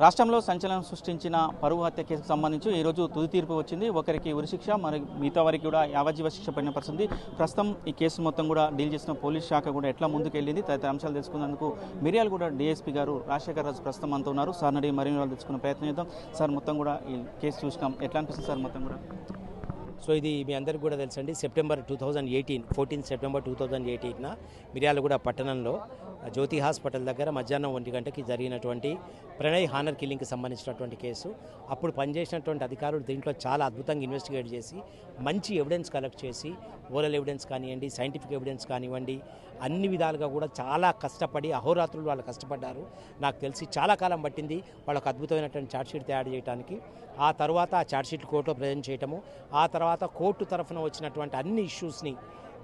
రాష్ట్రంలో సంచలనం సృష్టించిన పరువు హత్య కేసుకు సంబంధించి ఈరోజు తుది తీర్పు వచ్చింది. ఒకరికి ఉరిశిక్ష, మరి మిగతా వారికి కూడా యావజ్జీవ శిక్ష పడిన పరిస్థితి. ప్రస్తుతం ఈ కేసు మొత్తం కూడా డీల్ చేసిన పోలీస్ శాఖ కూడా ఎట్లా ముందుకెళ్ళింది తదితర అంశాలు తెలుసుకున్నందుకు మిర్యాలగూడ డీఎస్పీ గారు రాజశేఖర్ రాజు ప్రస్తుతం అంతా ఉన్నారు. సార్ నడి మరిన్ని వాళ్ళు తెలుసుకునే ప్రయత్నం చేద్దాం. సార్ మొత్తం కూడా ఈ కేసు చూసినాం, ఎట్లా అనిపిస్తుంది సార్ మొత్తం కూడా? సో ఇది మీ అందరికీ కూడా తెలుసండి. సెప్టెంబర్ 2018 14 సెప్టెంబర్ 2018న మిర్యాలగూడ పట్టణంలో జ్యోతి హాస్పిటల్ దగ్గర మధ్యాహ్నం 1 గంటకి జరిగినటువంటి ప్రణయ్ హానర్ కిల్లింగ్కి సంబంధించినటువంటి కేసు. అప్పుడు పనిచేసినటువంటి అధికారులు దీంట్లో చాలా అద్భుతంగా ఇన్వెస్టిగేట్ చేసి మంచి ఎవిడెన్స్ కలెక్ట్ చేసి, ఓరల్ ఎవిడెన్స్ కానివ్వండి, సైంటిఫిక్ ఎవిడెన్స్ కానివ్వండి, అన్ని విధాలుగా కూడా చాలా కష్టపడి అహోరాత్రులు వాళ్ళు కష్టపడ్డారు. నాకు తెలిసి చాలా కాలం పట్టింది వాళ్ళకు అద్భుతమైనటువంటి ఛార్జ్షీట్ తయారు చేయడానికి. ఆ తర్వాత ఆ ఛార్జ్షీట్ కోర్టులో ప్రజెంట్ చేయటము, ఆ తర్వాత కోర్టు తరఫున వచ్చినటువంటి అన్ని ఇష్యూస్ని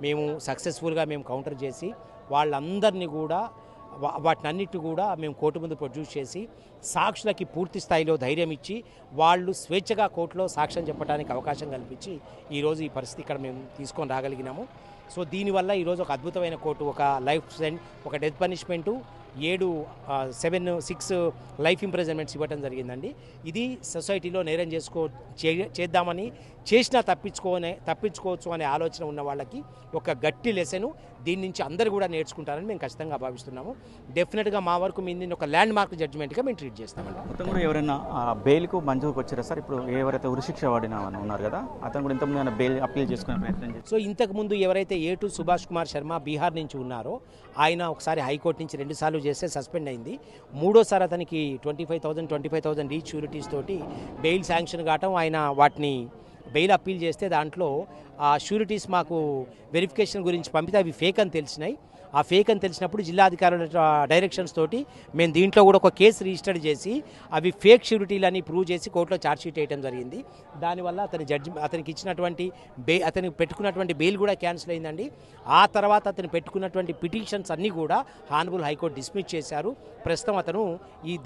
మేము సక్సెస్ఫుల్గా కౌంటర్ చేసి వాళ్ళందరినీ కూడా వాటినన్నిటి కూడా మేము కోర్టు ముందు ప్రొడ్యూస్ చేసి సాక్షులకి పూర్తి స్థాయిలో ధైర్యం ఇచ్చి వాళ్ళు స్వేచ్ఛగా కోర్టులో సాక్ష్యం చెప్పడానికి అవకాశం కల్పించి ఈరోజు ఈ పరిస్థితి ఇక్కడ మేము తీసుకొని రాగలిగినాము. సో దీనివల్ల ఈరోజు ఒక అద్భుతమైన కోర్టు, ఒక లైఫ్ సెంట్, ఒక డెత్ పనిష్మెంటు, 6 లైఫ్ ఇంప్రిజన్మెంట్స్ ఇవ్వడం జరిగిందండి. ఇది సొసైటీలో నేరం చేద్దామని చేసినా తప్పించుకోవచ్చు అనే ఆలోచన ఉన్న వాళ్ళకి ఒక గట్టి లెసను. దీని నుంచి అందరూ కూడా నేర్చుకుంటారని మేము ఖచ్చితంగా భావిస్తున్నాము. డెఫినెట్గా మా వరకు మీద ఒక ల్యాండ్ మార్క్ జడ్జిమెంట్గా మేము ట్రీట్ చేస్తామండి. మొత్తం కూడా ఎవరైనా బెయిల్కు మంజూరుకు వచ్చారా సార్? ఇప్పుడు ఎవరైతే ఉరిశిక్ష వాడిన ఉన్నారు కదా, అతను కూడా ఇంతకుముందు బెయిల్ అప్పీల్ చేసుకునే ప్రయత్నం చేస్తారు. సో ఇంతకుముందు ఎవరైతే A2 సుభాష్ కుమార్ శర్మ బీహార్ నుంచి ఉన్నారో ఆయన ఒకసారి హైకోర్టు నుంచి 2 సార్లు చేస్తే సస్పెండ్ అయింది. 3ఓసారి అతనికి 25,000 ఈచ్ షూరిటీస్ తోటి బెయిల్ శాంక్షన్ కావటం, ఆయన వాటిని బెయిల్ అప్పీల్ చేస్తే దాంట్లో ఆ షూరిటీస్ మాకు వెరిఫికేషన్ గురించి పంపితే అవి ఫేక్ అని తెలిసినాయి. ఆ ఫేక్ అని తెలిసినప్పుడు జిల్లా అధికారుల డైరెక్షన్స్ తోటి మేము దీంట్లో కూడా ఒక కేసు రిజిస్టర్ చేసి అవి ఫేక్ షూరిటీలని ప్రూవ్ చేసి కోర్టులో ఛార్జ్షీట్ వేయడం జరిగింది. దానివల్ల అతనికి ఇచ్చినటువంటి అతనికి పెట్టుకున్నటువంటి బెయిల్ కూడా క్యాన్సిల్ అయిందండి. ఆ తర్వాత అతను పెట్టుకున్నటువంటి పిటిషన్స్ అన్నీ కూడా హానరబుల్ హైకోర్టు డిస్మిస్ చేశారు. ప్రస్తుతం అతను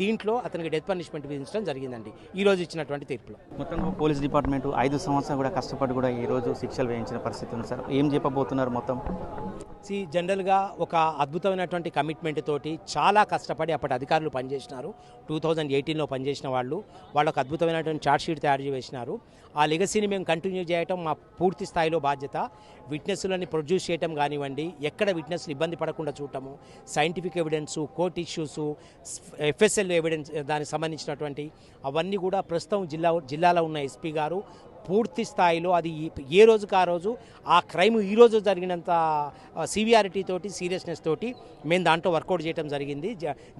దీంట్లో అతనికి డెత్ పనిష్మెంట్ విధించడం జరిగిందండి ఈరోజు ఇచ్చినటువంటి తీర్పులో. మొత్తం పోలీస్ డిపార్ట్మెంట్ 5 సంవత్సరాలు కూడా కష్టపడి కూడా ఈరోజు శిక్షలు వేయించిన పరిస్థితి ఉంది సార్. ఏం చెప్పబోతున్నారు మొత్తం? జనరల్గా ఒక అద్భుతమైనటువంటి కమిట్మెంట్ తోటి చాలా కష్టపడి అప్పటి అధికారులు పనిచేసినారు. 2018లో పనిచేసిన వాళ్ళకు అద్భుతమైనటువంటి ఛార్జ్షీట్ తయారు చేసినారు. ఆ లెగసీని మేము కంటిన్యూ చేయటం మా పూర్తి స్థాయిలో బాధ్యత. విట్నెస్లని ప్రొడ్యూస్ చేయటం కానివ్వండి, ఎక్కడ విట్నెస్లు ఇబ్బంది పడకుండా చూడటము, scientific evidence, court issues, FSL evidence, దానికి సంబంధించినటువంటి అవన్నీ కూడా ప్రస్తుతం జిల్లాలో ఉన్న ఎస్పీ గారు పూర్తి స్థాయిలో అది ఏ రోజుకి ఆ రోజు ఆ క్రైమ్ ఈరోజు జరిగినంత సివియారిటీ తోటి, సీరియస్నెస్ తోటి మేము దాంట్లో వర్కౌట్ చేయడం జరిగింది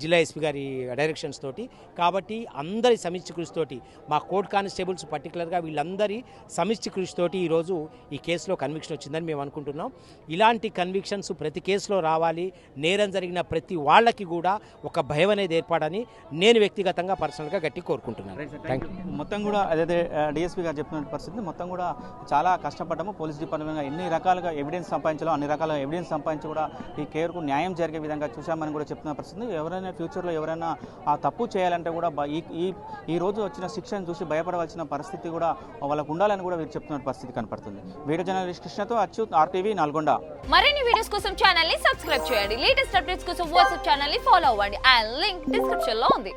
జిల్లా ఎస్పీ గారి డైరెక్షన్స్ తోటి. కాబట్టి అందరి సమిష్టి కృషితోటి మా కోర్ట్ కానిస్టేబుల్స్ పర్టికులర్గా వీళ్ళందరి సమిష్టి కృషితోటి ఈరోజు ఈ కేసులో కన్విక్షన్ వచ్చిందని మేము అనుకుంటున్నాం. ఇలాంటి కన్విక్షన్స్ ప్రతి కేసులో రావాలి. నేరం జరిగిన ప్రతి వాళ్ళకి కూడా ఒక భయం అనేది ఏర్పడని నేను వ్యక్తిగతంగా పర్సనల్గా గట్టి కోరుకుంటున్నాను. Thank you. మొత్తం కూడా అదే డిఎస్పీ గారు చెప్పిన పరిస్థితి, మొత్తం కూడా చాలా కష్టపడ్డాము. పోలీస్ డిపార్ట్మెంట్గా ఎన్ని రకాలుగా ఎవిడెన్స్ సంపాదించాలో అన్ని రకాల ఎవిడెన్స్ సంపాదించి కూడా ఈ కేర్కు న్యాయం జరిగే విధంగా చూసామని కూడా చెప్తున్న పరిస్థితి. ఎవరైనా ఫ్యూచర్లో ఎవరైనా ఆ తప్పు చేయాలంటే కూడా ఈ రోజు వచ్చిన శిక్షను చూసి భయపడవలసిన పరిస్థితి కూడా వాళ్ళకు ఉండాలని కూడా వీరు చెప్తున్న పరిస్థితి కనపడుతుంది. వీడియో జర్నలిస్ట్ కృష్ణతో అచ్యుత్, RTV నల్గొండ. మరిన్ని వీడియోస్ కోసం ఛానల్ ని సబ్స్క్రైబ్ చేయండి. లేటెస్ట్ అప్డేట్స్ కోసం వాట్సాప్ ఛానల్ ని ఫాలో అవ్వండి. ఆ లింక్ డిస్క్రిప్షన్ లో ఉంది.